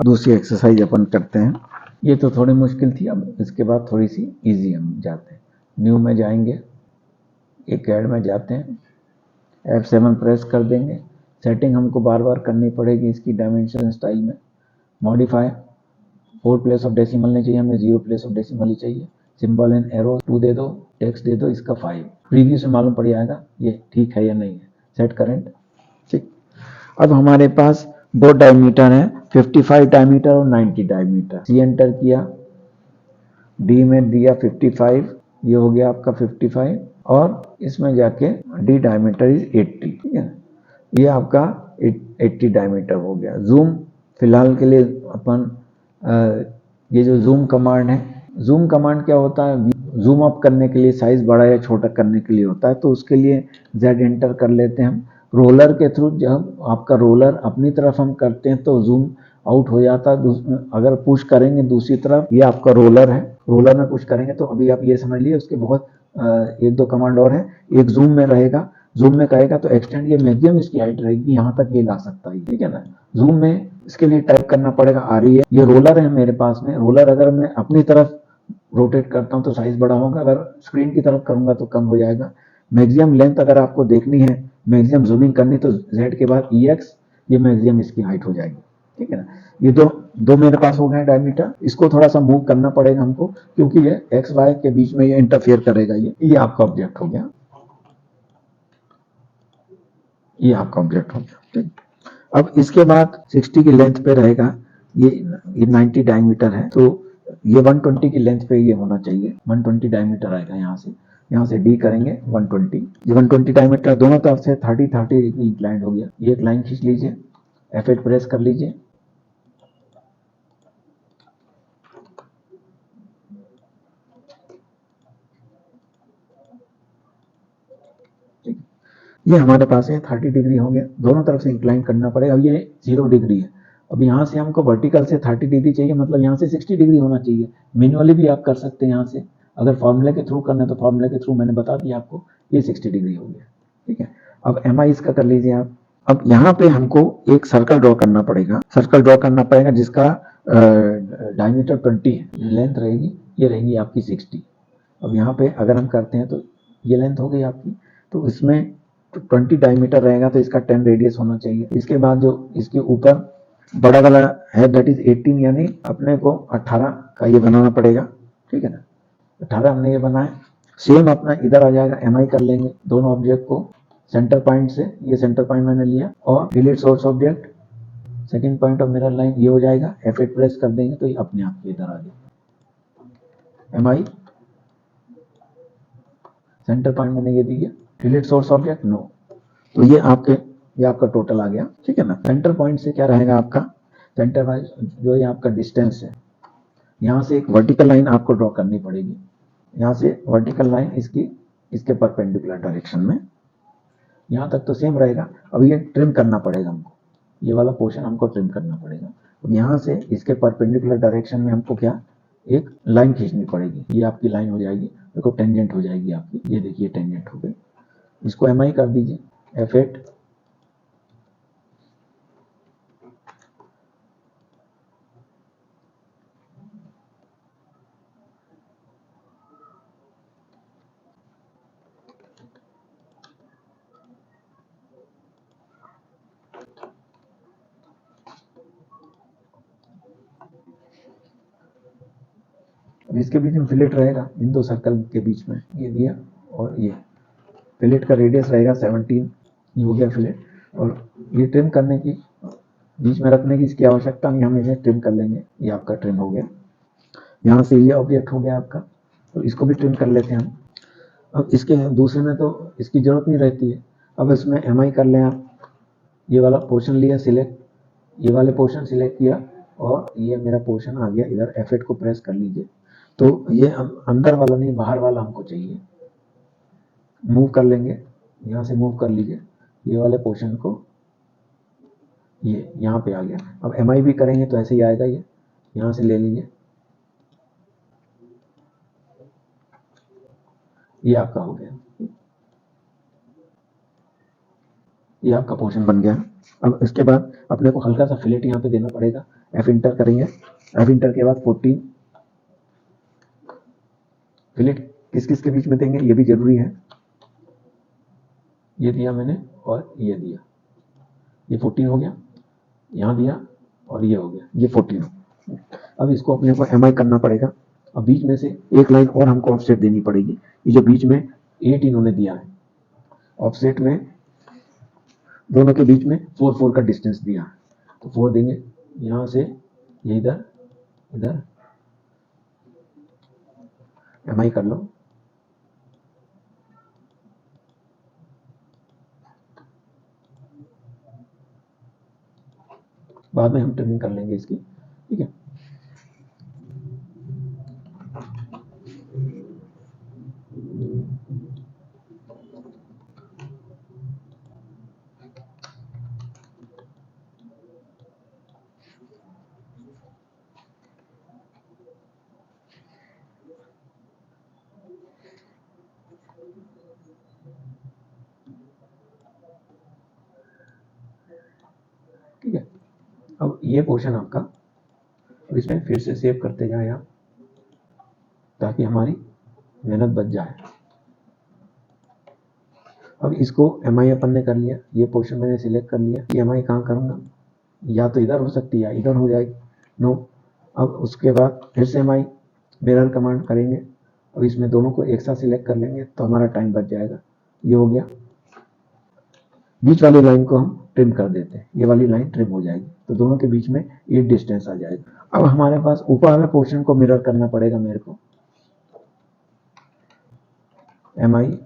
अब दूसरी एक्सरसाइज अपन करते हैं। ये तो थोड़ी मुश्किल थी, अब इसके बाद थोड़ी सी इजी हम जाते हैं। न्यू में जाएंगे, एक ऐड में जाते हैं, F7 प्रेस कर देंगे। सेटिंग हमको बार बार करनी पड़ेगी इसकी डायमेंशन स्टाइल में। मॉडिफाई 4 प्लेस ऑफ डेसिमल नहीं चाहिए हमें, 0 प्लेस ऑफ डेसिमल ही चाहिए। सिंबल एंड एरो 2 दे दो, टेक्स्ट दे दो इसका 5। प्रीव्यू से मालूम पड़ जाएगा ये ठीक है या नहीं है। सेट करेंट, ठीक। अब हमारे पास दो डायमीटर है, 55 डायमीटर और 90 डायमीटर। सी एंटर किया, डी में दिया 55, ये हो गया आपका 55, और इसमें जाके डी डायमीटर इज 80, ठीक है। ये आपका 80 डायमीटर हो गया। जूम फिलहाल के लिए अपन ये जो जूम कमांड है, जूम कमांड क्या होता है, जूम अप करने के लिए, साइज बड़ा या छोटा करने के लिए होता है। तो उसके लिए Z एंटर कर लेते हैं हम। रोलर के थ्रू जब आपका रोलर अपनी तरफ हम करते हैं तो जूम आउट हो जाता है। अगर पुश करेंगे दूसरी तरफ, ये आपका रोलर है, रोलर में पुश करेंगे तो अभी आप ये समझ लिए। उसके बहुत एक दो कमांड और है। एक जूम में रहेगा, जूम में कहेगा तो एक्सटेंड, ये मैक्सिमम इसकी हाइट रहेगी, यहाँ तक ये ला सकता है, ठीक है ना। जूम में इसके लिए टाइप करना पड़ेगा RE। ये रोलर है मेरे पास में। रोलर अगर मैं अपनी तरफ रोटेट करता हूँ तो साइज बड़ा होगा, अगर स्क्रीन की तरफ करूंगा तो कम हो जाएगा। मैक्सिमम लेंथ अगर आपको देखनी है, मैक्सिमम जूमिंग करनी, तो Z के बाद EX, ये मैक्सिमम इसकी हाइट हो जाएगी, ठीक है ना। ये दो मेरे पास हो गए डायमीटर। इसको थोड़ा सा मूव करना पड़ेगा हमको, क्योंकि ये XY के बीच में ये इंटरफेयर करेगा। ये आपका ऑब्जेक्ट हो गया, ये आपका ऑब्जेक्ट हो गया, ठीक। अब इसके बाद 60 की लेंथ पे रहेगा, ये 90 डायमीटर है, तो ये 120 की लेंथ पे ये होना चाहिए। 120 डायमीटर आएगा यहाँ से डी करेंगे 120। ये 120 डायमीटर दोनों तरफ से 30 इंक्लाइंड हो गया। ये एक लाइन खींच लीजिए, F8 प्रेस कर लीजिए। ये हमारे पास है 30 डिग्री हो गया, दोनों तरफ से इंक्लाइन करना पड़ेगा। अब ये 0 डिग्री है। अब यहाँ से हमको वर्टिकल से 30 डिग्री चाहिए, मतलब यहाँ से 60 डिग्री होना चाहिए। मैन्युअली भी आप कर सकते हैं यहाँ से, अगर फॉर्मूले के थ्रू करना है तो फॉर्मूले के थ्रू मैंने बता दिया आपको। ये 60 डिग्री हो गया, ठीक है। अब MI इसका कर लीजिए आप। अब यहाँ पे हमको एक सर्कल ड्रॉ करना पड़ेगा, जिसका डायमीटर 20 है, लेंथ रहेगी, ये रहेगी आपकी 60। अब यहाँ पे अगर हम करते हैं तो ये लेंथ हो गई आपकी, तो इसमें 20 डायमीटर रहेगा तो इसका 10 रेडियस होना चाहिए। इसके बाद जो इसके ऊपर बड़ा वाला है, दैट इज 18, यानी अपने को 18 का ये बनाना पड़ेगा, ठीक है ना। 18 हमने ये बनाया। सेम अपना इधर आ जाएगा, MI कर लेंगे दोनों ऑब्जेक्ट को सेंटर पॉइंट से। ये सेंटर पॉइंट मैंने लिया, और delete source object, second point of mirror line, ये हो जाएगा। F8 प्रेस कर देंगे तो ये अपने आप इधर आ जाएगा। MI सेंटर पॉइंट मैंने ये दिया, डिलीट सोर्स ऑब्जेक्ट, नो। तो ये आपका टोटल आ गया, ठीक है ना। सेंटर पॉइंट से क्या रहेगा आपका, सेंटर वाइज जो ये आपका डिस्टेंस है, यहाँ से एक वर्टिकल लाइन आपको ड्रॉ करनी पड़ेगी। यहाँ से वर्टिकल लाइन इसके परपेंडिकुलर डायरेक्शन में, यहाँ तक तो सेम रहेगा। अब ये ट्रिम करना पड़ेगा हमको, ये वाला पोर्शन हमको ट्रिम करना पड़ेगा। अब यहाँ से इसके परपेंडिकुलर डायरेक्शन में हमको क्या, एक लाइन खींचनी पड़ेगी। ये आपकी लाइन हो जाएगी, देखो टेंजेंट हो जाएगी आपकी, ये देखिए टेंजेंट हो गई। इसको MI कर दीजिए, F8। अब इसके बीच में फिलेट रहेगा, इन दो सर्कल के बीच में ये दिया, और ये फिलेट का रेडियस रहेगा 17, ये हो गया फिलेट। और ये ट्रिम करने की, बीच में रखने की इसकी आवश्यकता नहीं, हम इसे ट्रिम कर लेंगे। ये आपका ट्रिम हो गया। यहाँ से ये ऑब्जेक्ट हो गया आपका, तो इसको भी ट्रिम कर लेते हैं हम। अब इसके दूसरे में तो इसकी जरूरत नहीं रहती है। अब इसमें MI कर लें आप। ये वाला पोर्शन लिया सिलेक्ट, ये वाले पोर्शन सिलेक्ट किया, और ये मेरा पोर्शन आ गया इधर। F8 को प्रेस कर लीजिए, तो ये अंदर वाला नहीं, बाहर वाला हमको चाहिए। मूव कर लेंगे, यहाँ से मूव कर लीजिए ये वाले पोर्शन को, ये यहाँ पे आ गया। अब MI भी करेंगे तो ऐसे ही आएगा, ये यहाँ से ले लीजिए, ये आपका हो गया, ये आपका पोर्शन बन गया। अब इसके बाद अपने को हल्का सा फिलेट यहाँ पे देना पड़ेगा। एफ इंटर करेंगे। एफ इंटर के बाद 14 फिलेट किस किस के बीच में देंगे ये भी जरूरी है। ये दिया मैंने और ये दिया, ये 14 हो गया, यहाँ दिया और ये हो गया, ये 14 हो गया। अब इसको अपने को एम आई करना पड़ेगा। अब बीच में से एक लाइन और हमको ऑफसेट देनी पड़ेगी। ये जो बीच में 8 इन्होंने दिया है, ऑफसेट में दोनों के बीच में 4 4 का डिस्टेंस दिया है, तो 4 देंगे यहाँ से, ये इधर इधर एम आई कर लो। बाद में हम ट्रिमिंग कर लेंगे इसकी, ठीक है। ठीक है, अब ये पोर्शन आपका, इसमें फिर से सेव करते जाए आप ताकि हमारी मेहनत बच जाए। अब इसको एम आई अपन ने कर लिया, ये पोर्शन मैंने सिलेक्ट कर लिया। ये एम आई कहाँ करूँगा, या तो इधर हो सकती है या इधर हो जाएगी, नो। अब उसके बाद फिर से एम आई मिरर कमांड करेंगे। अब इसमें दोनों को एक साथ सिलेक्ट कर लेंगे तो हमारा टाइम बच जाएगा। ये हो गया। बीच वाली लाइन को हम ट्रिम कर देते हैं, ये वाली लाइन ट्रिम हो जाएगी, तो दोनों के बीच में 8 डिस्टेंस आ जाएगा। अब हमारे पास ऊपर वाले पोर्शन को मिरर करना पड़ेगा मेरे को। एम आई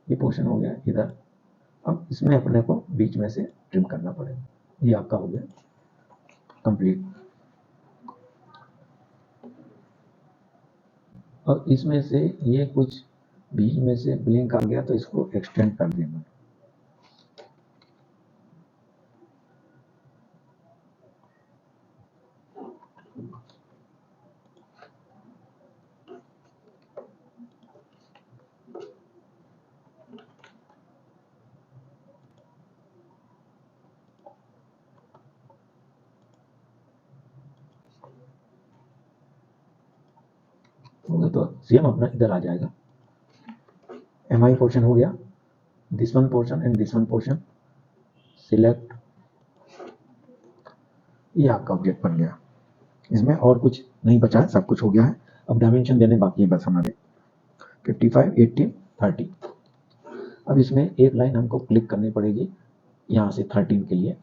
ये पोर्शन हो गया इधर। अब इसमें अपने को बीच में से ट्रिम करना पड़ेगा। ये आपका हो गया कंप्लीट। और इसमें से ये कुछ बीच में से ब्लिंक आ गया तो इसको एक्सटेंड कर देना। तो सेम अपना इधर आ जाएगा। एम आई पोर्शन हो गया, this one portion and this one portion select, ये आपका ऑब्जेक्ट बन गया। इसमें और कुछ नहीं बचा है, सब कुछ हो गया है। अब डायमेंशन देने बाकी है बस हमारे 55, 18, 30। अब इसमें एक लाइन हमको क्लिक करनी पड़ेगी यहाँ से 13 के लिए।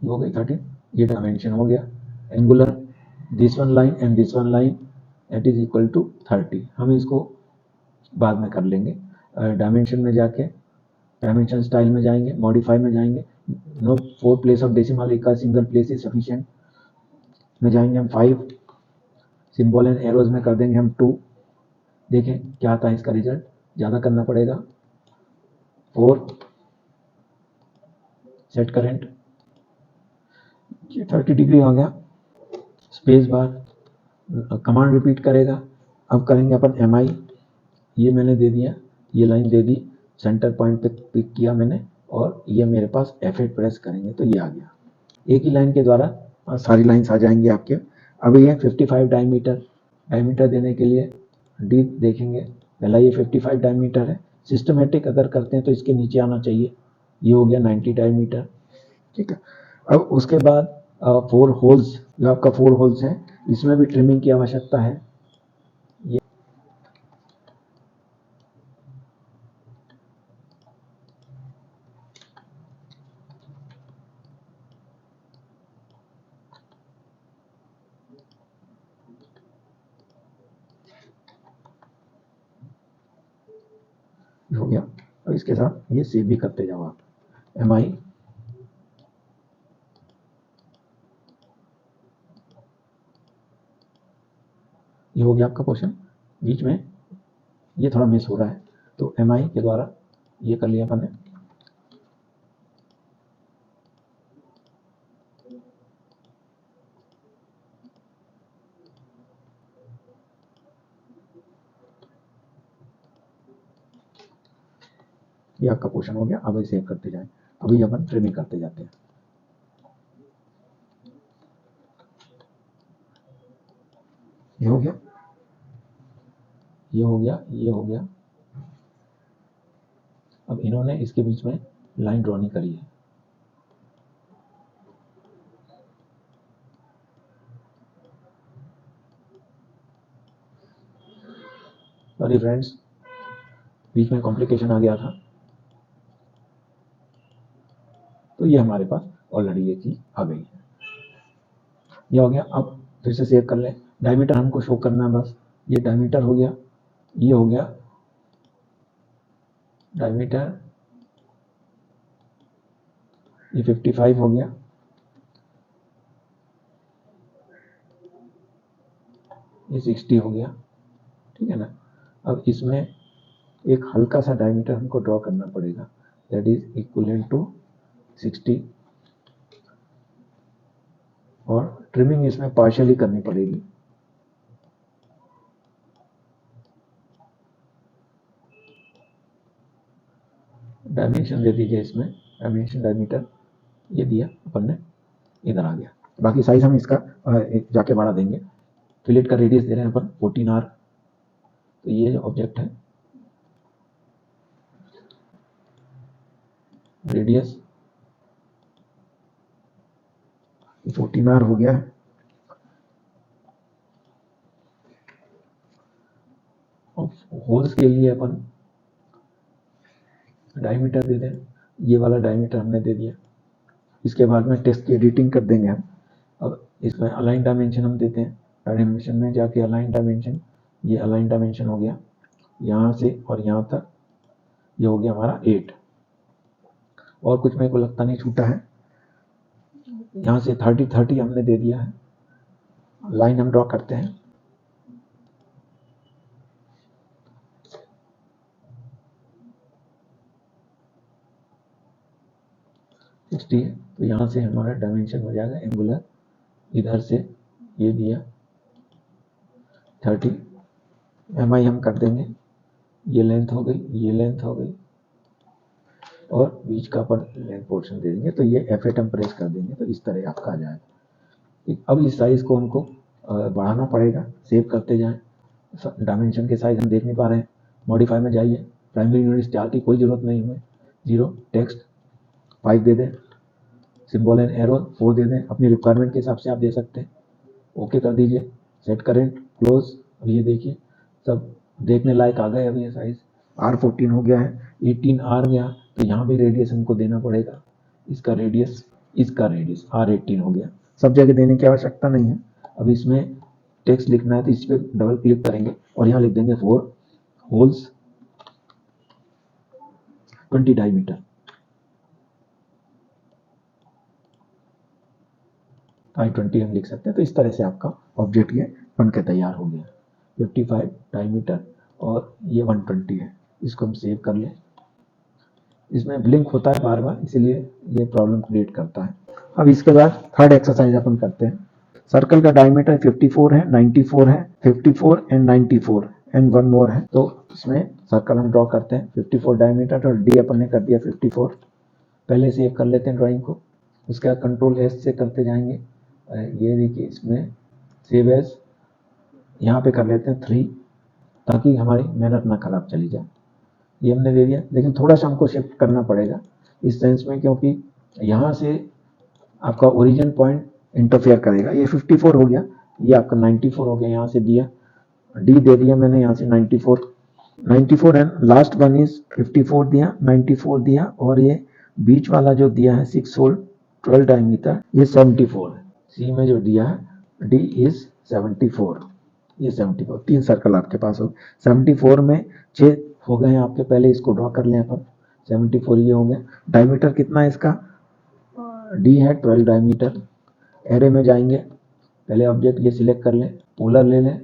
हो गई 13, ये डायमेंशन हो गया। Angular this one line and this one line at is equal to 30। हम इसको बाद में कर लेंगे। डायमेंशन में जाके डायमेंशन स्टाइल में जाएंगे, मॉडिफाई में जाएंगे, नो 4 प्लेस ऑफ डेसिमल का सिंगल प्लेस इज सफिशिएंट में जाएंगे हम 5, सिंबल एंड एरोज में कर देंगे हम 2। देखें क्या आता है इसका रिजल्ट, ज़्यादा करना पड़ेगा। 4 सेट करेंट, 30 डिग्री आ गया। स्पेस बार कमांड रिपीट करेगा। अब करेंगे अपन एम आई, ये मैंने दे दिया, ये लाइन दे दी, सेंटर पॉइंट पे पिक किया मैंने, और ये मेरे पास F8 प्रेस करेंगे तो ये आ गया। एक ही लाइन के द्वारा सारी लाइन्स आ जाएंगी आपके। अब ये 55 डायमीटर देने के लिए डी देखेंगे, पहला ये 55 डायमीटर है। सिस्टमेटिक अगर करते हैं तो इसके नीचे आना चाहिए, ये हो गया 90 डायमीटर, ठीक है। अब उसके बाद 4 होल्स, जो आपका 4 होल्स है, इसमें भी ट्रिमिंग की आवश्यकता है। ये हो गया। और इसके साथ ये सेव भी करते जाओ आप। एम आई ये हो गया आपका पोर्शन। बीच में ये थोड़ा मिस हो रहा है तो एम आई के द्वारा ये कर लिया अपन ने। ये आपका पोर्शन हो गया। अब इसे सेव करते जाएं। अभी अपन ट्रिमिंग करते जाते हैं। ये हो गया, ये हो गया, ये हो गया। अब इन्होंने इसके बीच में लाइन ड्रॉ नहीं करी है। सॉरी फ्रेंड्स, बीच में कॉम्प्लिकेशन आ गया था। तो ये हमारे पास ऑलरेडी ये चीज आ गई है। ये हो गया। अब फिर से सेव कर ले। डायमीटर हमको शो करना है बस। ये डायमीटर हो गया, ये हो गया डायमीटर, ये 55 हो गया, ये 60 हो गया, ठीक है ना। अब इसमें एक हल्का सा डायमीटर हमको ड्रॉ करना पड़ेगा, दैट इज इक्वलेंट टू 60, और ट्रिमिंग इसमें पार्शियली करनी पड़ेगी। डायमेंशन दे दीजिए इसमें, डायमेंशन डायमीटर ये दिया अपन ने, इधर आ गया। बाकी साइज हम इसका जाके बढ़ा देंगे। फिलेट का रेडियस दे रहे हैं अपन 14R। तो ये जो ऑब्जेक्ट है, रेडियस 14R हो गया है। होल्स के लिए अपन डायमीटर दे दें, ये वाला डायमीटर हमने दे दिया। इसके बाद में टेक्स्ट की एडिटिंग कर देंगे हम। अब इसमें अलाइन डायमेंशन हम देते हैं। डायमेंशन में जाके अलाइन डायमेंशन, ये अलाइन डायमेंशन हो गया यहाँ से और यहाँ तक, ये हो गया हमारा 8। और कुछ मेरे को लगता नहीं छूटा है। यहाँ से 30 हमने दे दिया है। लाइन हम ड्रॉ करते हैं। तो यहाँ से हमारा डायमेंशन हो जाएगा एंगुलर, इधर से ये दिया 30 MI हम कर देंगे। ये लेंथ हो गई, ये लेंथ हो गई, और बीच का अपन लेंथ पोर्शन दे देंगे। तो ये F8 हम प्रेस कर देंगे तो इस तरह आपका आ जाएगा। अब इस साइज को हमको बढ़ाना पड़ेगा। सेव करते जाएं। डायमेंशन के साइज हम देख नहीं पा रहे हैं। मॉडिफाई में जाइए, प्राइमरी यूनिट स्टार की कोई जरूरत नहीं है। 0 टेक्स्ट 5 दे दें, सिंबल एंड एरो 4 दे दें। अपनी रिक्वायरमेंट के हिसाब से आप दे सकते हैं। ओके कर दीजिए, सेट करेंट, क्लोज। अब ये देखिए सब देखने लायक आ गए। अब ये साइज R14 हो गया है, 18R गया। तो यहाँ भी रेडियस हमको देना पड़ेगा। इसका रेडियस R18 हो गया। सब जगह देने की आवश्यकता नहीं है। अब इसमें टेक्स्ट लिखना है तो इस पर डबल क्लिक करेंगे और यहाँ लिख देंगे 4 होल्स 20 डायमीटर। I20 हम लिख सकते हैं। तो इस तरह से आपका ऑब्जेक्ट ये बन के तैयार हो गया। 55 डायमीटर और ये 120 है। इसको हम सेव कर लें। इसमें ब्लिंक होता है बार बार, इसलिए ये प्रॉब्लम क्रिएट करता है। अब इसके बाद थर्ड एक्सरसाइज अपन करते हैं। सर्कल का डायमीटर 54 है, 94 है, 54 एंड 94 एंड वन मोर है। तो इसमें सर्कल हम ड्रॉ करते हैं। 54 डायमीटर और डी अपन ने कर दिया 54। पहले सेव कर लेते हैं ड्राइंग को। उसके बाद कंट्रोल एस से करते जाएंगे। ये देखिए इसमें सेव एज, यहाँ पे कर लेते हैं 3 ताकि हमारी मेहनत ना खराब चली जाए। ये हमने दे दिया, लेकिन थोड़ा सा हमको शिफ्ट करना पड़ेगा इस सेंस में, क्योंकि यहाँ से आपका ओरिजिन पॉइंट इंटरफेयर करेगा। ये 54 हो गया, ये आपका 94 हो गया। यहाँ से दिया डी दे दिया मैंने, यहाँ से 94 एंड लास्ट वन इज 54 दिया, 94 दिया, और ये बीच वाला जो दिया है 6 होल 12 डायमीटर, ये 74 है। सी में जो दिया है डी इज 74, ये 74। 3 सर्कल आपके पास हो। 74 में 6 हो गए हैं आपके। पहले इसको ड्रॉ कर लें अपन। 74 ये हो गया। डायमीटर कितना है इसका? डी है 12 डायमीटर। एरे में जाएंगे, पहले ऑब्जेक्ट ये सिलेक्ट कर लें, पोलर ले लें।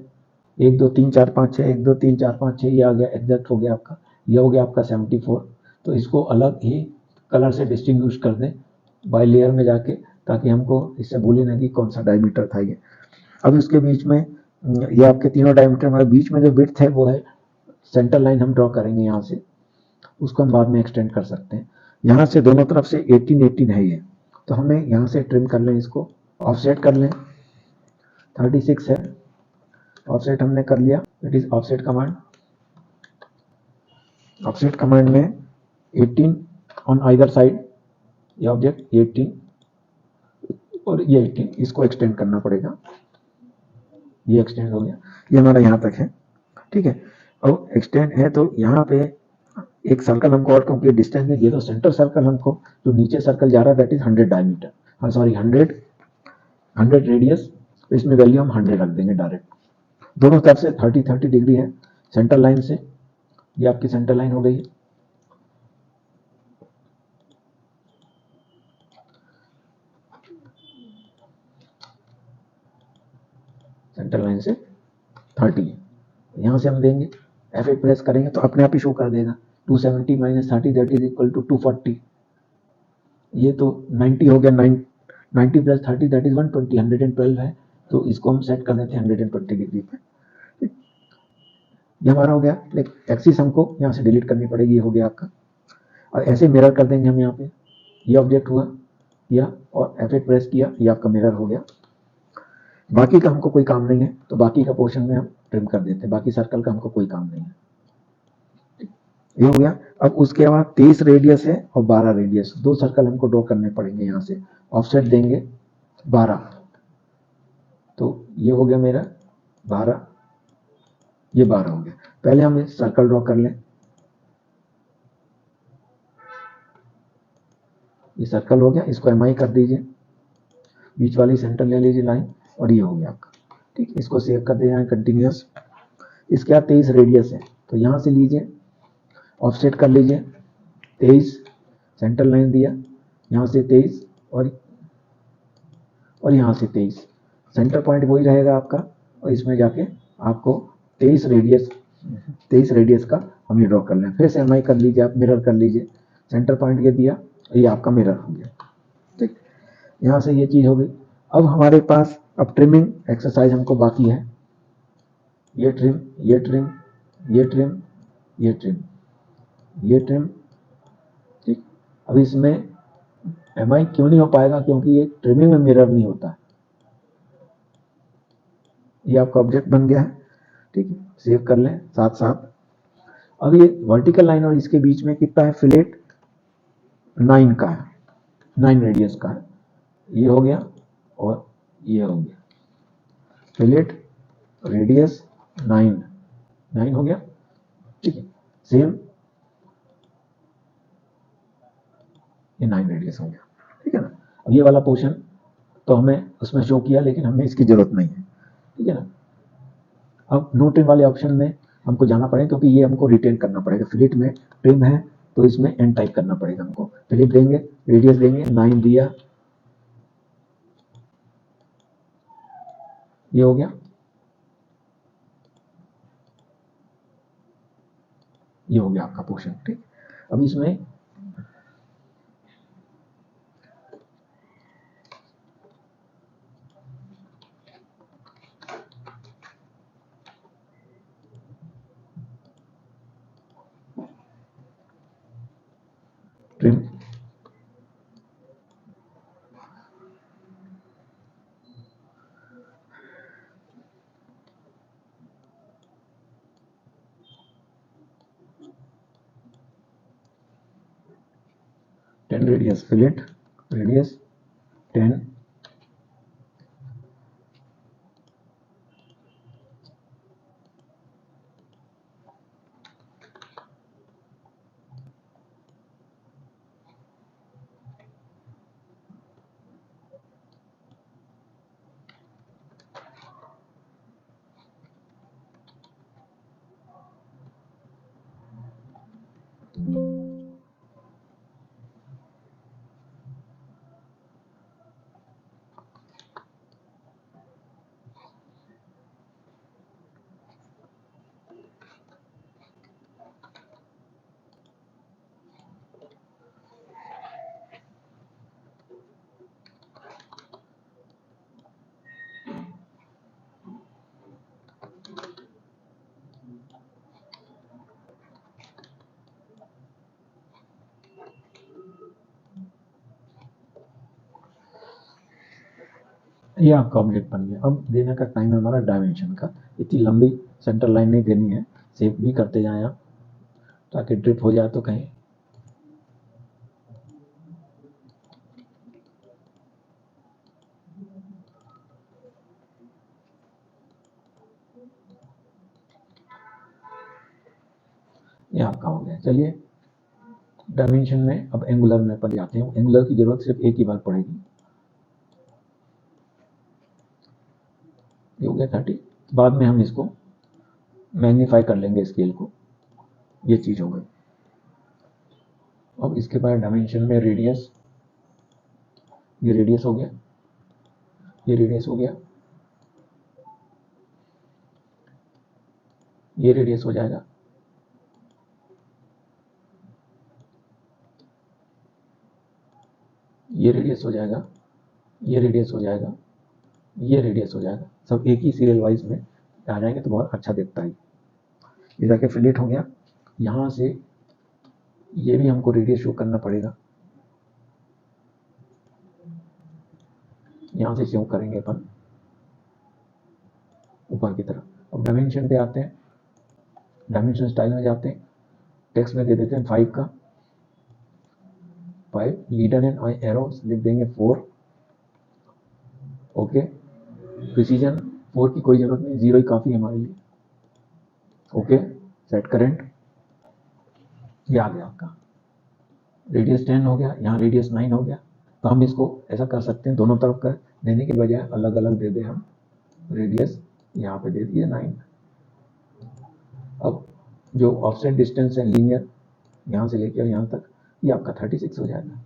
1 2 3 4 5 6, 1 2 3 4 5 6, ये आ गया, एग्जैक्ट हो गया आपका। ये हो गया आपका 74। तो इसको अलग ही कलर से डिस्टिंग्विश कर दें बाय लेयर में जाके, ताकि हमको इससे भूले ना कि कौन सा डायमीटर था ये। अब इसके बीच में ये आपके तीनों डायमीटर में बीच में जो विड्थ है वो है, सेंटर लाइन हम ड्रॉ करेंगे यहाँ से। उसको हम बाद में एक्सटेंड कर सकते हैं। यहाँ से दोनों तरफ से 18 है ये, तो हमें यहाँ से ट्रिम कर लें, इसको ऑफसेट कर लें। 36 है, ऑफसेट हमने कर लिया। It is offset command. Offset command में 18 ऑन आइदर साइड, ये ऑब्जेक्ट 18 और ये 18, इसको एक्सटेंड करना पड़ेगा। ये एक्सटेंड हो गया, ये हमारा यहाँ तक है, ठीक है। अब एक्सटेंड है तो यहाँ पे एक सर्कल हमको और कंप्लीट डिस्टेंस में दिया, तो सेंटर सर्कल हमको जो नीचे सर्कल जा रहा है दैट इज 100 डायमीटर, हाँ सॉरी 100 रेडियस, इसमें वैल्यू हम 100 रख देंगे डायरेक्ट। दोनों तरफ से 30 डिग्री है सेंटर लाइन से, ये आपकी सेंटर लाइन हो गई है। सेंटर लाइन से 30 है, यहाँ से हम देंगे F8 प्रेस करेंगे तो अपने आप ही शो कर देगा 270 minus 30 that is equal to 240। ये तो 90 हो गया, 90 प्लस 30 दैट इज 120, 112 है, तो इसको हम सेट कर देते हैं 120 डिग्री पे। ये हमारा हो गया, लेकिन एक्सिस हमको यहाँ से डिलीट करनी पड़ेगी, ये हो गया आपका। और ऐसे मिरर कर देंगे हम यहाँ पे, ये ऑब्जेक्ट हुआ या और F8 प्रेस किया, ये आपका मिरर हो गया। बाकी का हमको कोई काम नहीं है, तो बाकी का पोर्शन में हम ट्रिम कर देते हैं, बाकी सर्कल का हमको कोई काम नहीं है। ये हो गया। अब उसके बाद 23 रेडियस है और 12 रेडियस, दो सर्कल हमको ड्रॉ करने पड़ेंगे। यहाँ से ऑफसेट देंगे 12, तो ये हो गया मेरा 12, ये 12 हो गया। पहले हम सर्कल ड्रॉ कर लें, ये सर्कल हो गया, इसको MI कर दीजिए, बीच वाली सेंटर ले लीजिए लाइन, और ये हो गया आपका, ठीक। इसको सेव कर दे कंटिन्यूस। इसके बाद 23 रेडियस है, तो यहाँ से लीजिए ऑफसेट कर लीजिए 23, सेंटर लाइन दिया, यहाँ से 23 और यहाँ से 23, सेंटर पॉइंट वही रहेगा आपका, और इसमें जाके आपको 23 रेडियस का हम ये ड्रॉ कर लें। फिर से MI कर लीजिए, आप मिरर कर लीजिए, सेंटर पॉइंट ये दिया, ये आपका मिरर हो गया, ठीक। यहाँ से ये चीज हो गई। अब हमारे पास अब ट्रिमिंग एक्सरसाइज हमको बाकी है, ये ट्रिम, ये ट्रिम, ये ट्रिम, ये ट्रिम, ये ट्रिम, ठीक। अब इसमें MI क्यों नहीं हो पाएगा, क्योंकि ये ट्रिमिंग में मिरर नहीं होता है। ये आपका ऑब्जेक्ट बन गया है, ठीक है, सेव कर लें साथ साथ। अब ये वर्टिकल लाइन और इसके बीच में कितना है, फिलेट 9 का है, 9 रेडियस का है, ये हो गया और ये हो गया, फिलेट रेडियस 9 हो गया, ठीक है। सेम ये 9 रेडियस हो गया, ठीक है ना। अब ये वाला पोर्शन तो हमें उसमें शो किया, लेकिन हमें इसकी जरूरत नहीं है, ठीक है ना। अब नो ट्रिम वाले ऑप्शन में हमको जाना पड़ेगा, क्योंकि ये हमको रिटेन करना पड़ेगा। फिलेट में ट्रिम है तो इसमें एन टाइप करना पड़ेगा हमको। फिलेट देंगे, रेडियस देंगे, 9 दिया, ये हो गया, ये हो गया आपका पोर्शन, ठीक। अब इसमें trim, ten radius, fillet radius 10, ये आपका ऑब्जेक्ट बन गया। अब देने का टाइम है हमारा डायमेंशन का। इतनी लंबी सेंटर लाइन नहीं देनी है, सेव भी करते जाएं आप ताकि ड्रिप हो जाए तो कहीं। ये आपका हो गया। चलिए डायमेंशन में अब एंगुलर में पर जाते हैं। एंगुलर की जरूरत सिर्फ एक ही बार पड़ेगी। ये हो गया 30। बाद में हम इसको मैग्नीफाई कर लेंगे स्केल को। ये चीज हो गई। अब इसके बाद डायमेंशन में रेडियस, ये रेडियस हो गया, ये रेडियस हो गया, ये रेडियस हो जाएगा, ये रेडियस हो जाएगा, ये रेडियस हो जाएगा, ये रेडियस हो जाएगा। सब एक ही सीरियल वाइज में आ जाएंगे तो बहुत अच्छा दिखता है। ये जाके फिलेट हो गया। यहाँ से ये भी हमको रेडियस शो करना पड़ेगा। यहाँ से शो करेंगे अपन ऊपर की तरफ। अब डायमेंशन पे आते हैं, डायमेंशन स्टाइल में जाते हैं, टेक्स्ट में दे देते हैं 5 का 5, लीडर एंड आई एरोस लिख देंगे 4। ओके, प्रिसीजन 4 की कोई जरूरत नहीं, 0 ही काफ़ी है हमारे लिए। ओके, सेट करेंट, ये आ गया आपका। रेडियस 10 हो गया, यहाँ रेडियस 9 हो गया। तो हम इसको ऐसा कर सकते हैं, दोनों तरफ कर देने के बजाय अलग अलग दे दें हम। रेडियस यहाँ पे दे दिए 9। अब जो ऑफसेट डिस्टेंस है लीनियर, यहाँ से लेकर यहाँ तक, ये आपका 36 हो जाएगा।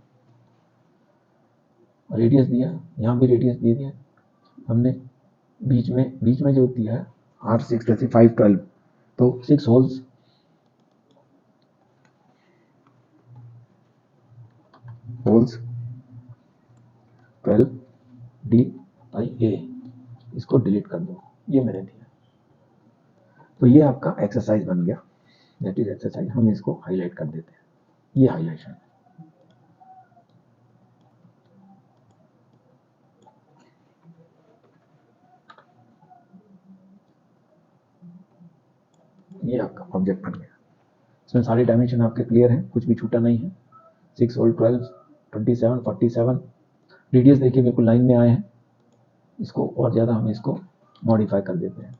रेडियस दिया, यहाँ भी रेडियस दे दिया हमने। बीच में जो दिया है 8 6 5 12, तो 6 होल्स होल्स 12 डी आई ए, इसको डिलीट कर दो, ये मैंने दिया। तो ये आपका एक्सरसाइज बन गया, दैट इज एक्सरसाइज। हम इसको हाईलाइट कर देते हैं, ये हाईलाइशन। ये आपका ऑब्जेक्ट बन गया। इसमें सारे डायमेंशन आपके क्लियर हैं, कुछ भी छूटा नहीं है। 6 होल 12 27 47। रेडियस देखिए बिल्कुल लाइन में आए हैं। इसको और ज़्यादा हम इसको मॉडिफाई कर देते हैं।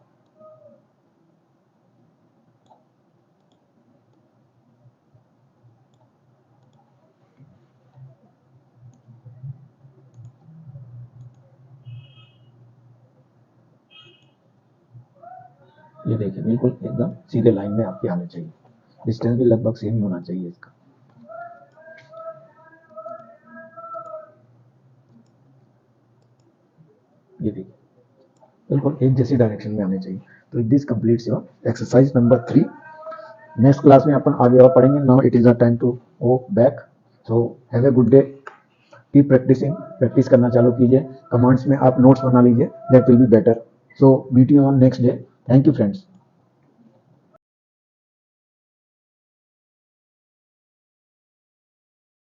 ये देखिए बिल्कुल एकदम सीधे लाइन में आपके आने चाहिए। डिस्टेंस भी लगभग सेम ही होना चाहिए इसका। ये देखिए बिल्कुल एक जैसी डायरेक्शन में आने चाहिए। तो this completes your exercise number 3। Next class में अपन आगे और पढ़ेंगे। Now it is the time to go back. So have a good day, keep practising, practice करना चालू कीजिए। कमांड्स में आप नोट्स बना लीजिए, that will be better. So meet you on next day. Thank you friends.